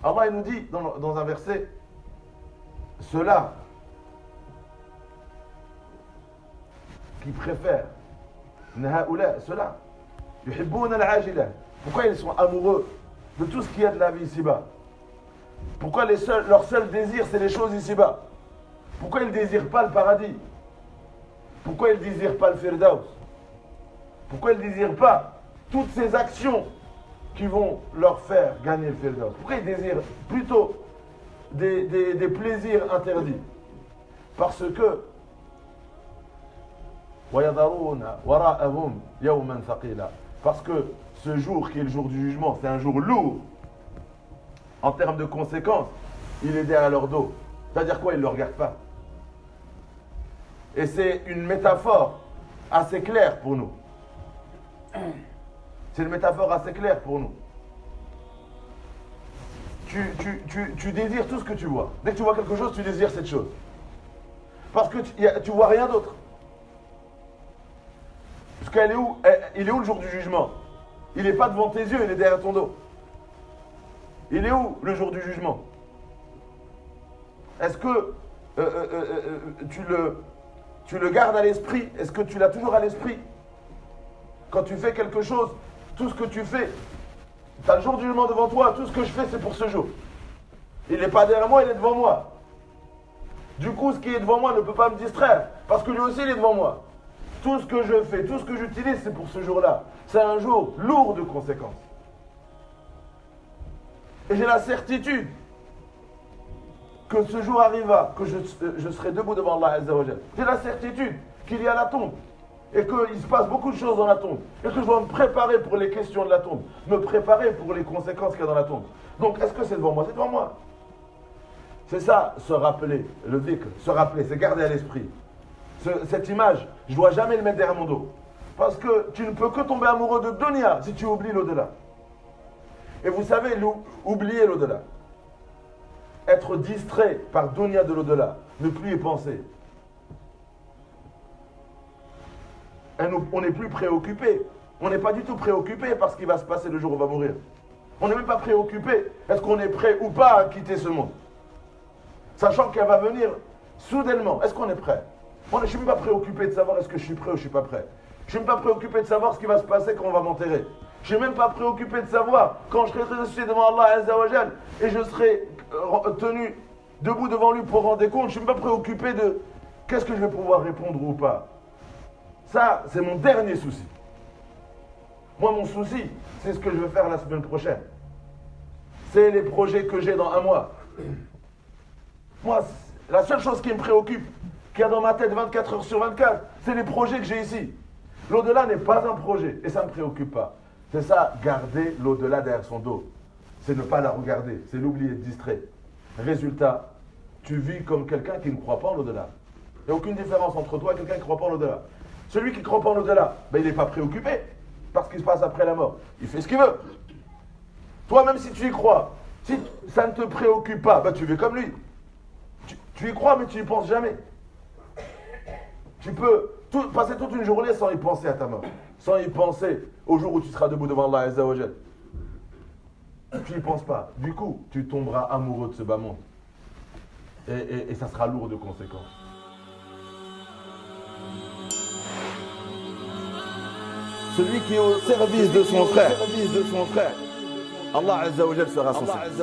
Allah il nous dit dans un verset, ceux-là qui préfèrent, ceux-là, pourquoi ils sont amoureux de tout ce qu'il y a de la vie ici-bas? Pourquoi leur seul désir c'est les choses ici-bas? Pourquoi ils ne désirent pas le paradis? Pourquoi ils ne désirent pas le Firdaus? Pourquoi ils ne désirent pas toutes ces actions qui vont leur faire gagner le Firdaus? Pourquoi ils désirent plutôt des plaisirs interdits? Parce que parce que ce jour qui est le jour du jugement, c'est un jour lourd en termes de conséquences, il est derrière leur dos. C'est-à-dire quoi? Ils ne le regardent pas. Et c'est une métaphore assez claire pour nous. C'est une métaphore assez claire pour nous. Tu désires tout ce que tu vois. Dès que tu vois quelque chose, tu désires cette chose. Parce que tu vois rien d'autre. Parce qu'il est où? Il est où le jour du jugement? Il n'est pas devant tes yeux, il est derrière ton dos. Il est où le jour du jugement? Est-ce que tu le gardes à l'esprit? Est-ce que tu l'as toujours à l'esprit? Quand tu fais quelque chose, tout ce que tu fais, tu as le jour du jugement devant toi, tout ce que je fais c'est pour ce jour. Il n'est pas derrière moi, il est devant moi. Du coup, ce qui est devant moi ne peut pas me distraire, parce que lui aussi il est devant moi. Tout ce que je fais, tout ce que j'utilise, c'est pour ce jour-là. C'est un jour lourd de conséquences. Et j'ai la certitude que ce jour arrivera, que je serai debout devant Allah Azza wa Jal. J'ai la certitude qu'il y a la tombe et qu'il se passe beaucoup de choses dans la tombe et que je dois me préparer pour les questions de la tombe, me préparer pour les conséquences qu'il y a dans la tombe. Donc, est-ce que c'est devant moi? C'est devant moi. C'est ça, se rappeler, le dhikr, se rappeler, c'est garder à l'esprit. Cette image, je ne dois jamais le mettre derrière mon dos. Parce que tu ne peux que tomber amoureux de dunya si tu oublies l'au-delà. Et vous savez, oublier l'au-delà. Être distrait par dunya de l'au-delà, ne plus y penser. On n'est plus préoccupé. On n'est pas du tout préoccupé par ce qui va se passer le jour où on va mourir. On n'est même pas préoccupé. Est-ce qu'on est prêt ou pas à quitter ce monde? Sachant qu'elle va venir soudainement. Est-ce qu'on est prêt? Je ne suis même pas préoccupé de savoir est-ce que je suis prêt ou je ne suis pas prêt. Je ne suis même pas préoccupé de savoir ce qui va se passer quand on va m'enterrer. Je ne suis même pas préoccupé de savoir quand je serai ressuscité devant Allah Azza wa Jal et je serai tenu debout devant lui pour rendre compte. Je ne suis même pas préoccupé de qu'est-ce que je vais pouvoir répondre ou pas. Ça, c'est mon dernier souci. Moi, mon souci, c'est ce que je vais faire la semaine prochaine. C'est les projets que j'ai dans un mois. Moi, la seule chose qui me préoccupe, qu'il y a dans ma tête 24 heures sur 24, c'est les projets que j'ai ici. L'au-delà n'est pas un projet et ça ne me préoccupe pas. C'est ça, garder l'au-delà derrière son dos. C'est ne pas la regarder, c'est l'oublier, être distrait. Résultat, tu vis comme quelqu'un qui ne croit pas en l'au-delà. Il n'y a aucune différence entre toi et quelqu'un qui ne croit pas en l'au-delà. Celui qui ne croit pas en l'au-delà, il n'est pas préoccupé par ce qui se passe après la mort. Il fait ce qu'il veut. Toi, même si tu y crois, si ça ne te préoccupe pas, tu vis comme lui. Tu y crois, mais tu n'y penses jamais. Tu peux passer toute une journée sans y penser à ta mort. Sans y penser au jour où tu seras debout devant Allah Azza wa Jal. Tu n'y penses pas. Du coup, tu tomberas amoureux de ce bas monde. Et ça sera lourd de conséquences. Celui qui est au service de son frère, Allah Azza wa Jal sera son service.